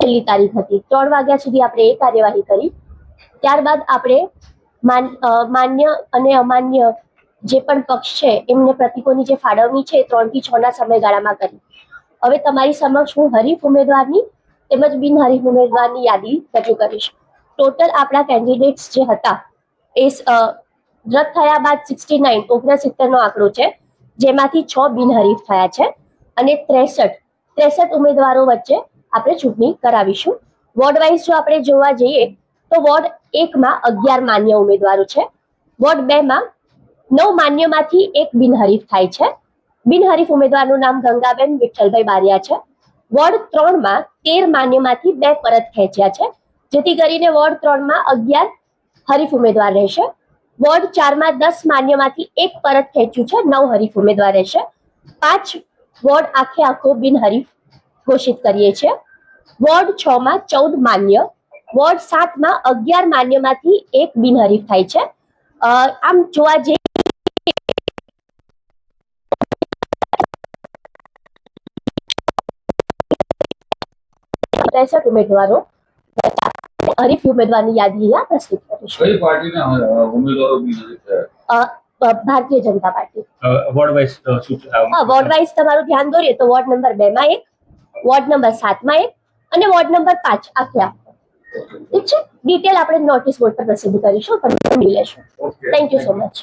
છેલ્લી તારીખ હતી. 3 વાગ્યા સુધી આપણે એ કાર્યવાહી કરી. ત્યારબાદ આપણે માન્ય અને અમાન્ય જે પણ પક્ષ છે એમને પ્રતિકોની જે ફાળવણી છે 3 થી 6 ના સમયગાળામાં કરી. હવે તમારી સમક્ષ હું હરીફ ઉમેદવારની તેમજ બિનહરીફ ઉમેદવારની યાદી રજૂ કરીશ. ટોટલ આપણા કેન્ડિડેટ્સ જે હતા એ રદ થયા બાદ 69 નો આંકડો છે, જેમાંથી 6 બિનહરીફ થયા છે અને 63 ઉમેદવારો વચ્ચે આપણે ચૂંટણી કરાવીશું. વોર્ડ વાઇઝ જો આપણે જોવા જઈએ તો વોર્ડ 1 માં 11 માન્ય ઉમેદવારો છે. વોર્ડ 2 માં 9 માન્યમાંથી 1 બિનહરીફ થાય છે. બિનહરીફ ઉમેદવારનું નામ ગંગાબેન વિઠ્ઠલભાઈ બારિયા છે. વોર્ડ 3 માં 13 માન્યમાંથી 2 પરત ખેંચ્યા છે, જેથી કરીને વોર્ડ 3 માં 11 હરીફ ઉમેદવાર રહેશે. વોર્ડ 4 માં 10 માન્યમાંથી 1 પરત ખેંચ્યું છે, 9 હરીફ ઉમેદવાર રહેશે. 5 વોર્ડ આખો બિનહરીફ ઘોષિત કરીએ છીએ. વોર્ડ 6 માં 14 માન્ય, વોર્ડ 7 માં 11 માન્યમાંથી 1 બિનહરીફ થાય છે. આમ જોવા જઈએ ઉમેદવારો હરીફ ઉમેદવારની યાદી અહીંયા પ્રસ્તુત કરીશું. કઈ પાર્ટીના ઉમેદવારો બિનહરીફ થયા? Bharatiya Janata party. Ward wise ward wise તમારું ધ્યાન દોરીએ તો વોર્ડ નંબર 2 માં 1, વોર્ડ નંબર 7 માં 1 અને વોર્ડ નંબર 5 આખે. ઠીક છે, ડિટેલ આપણે નોટિસ બોર્ડ પર પ્રસિદ્ધ કરીશું, તમે મેળવી લેશો. Thank you so much.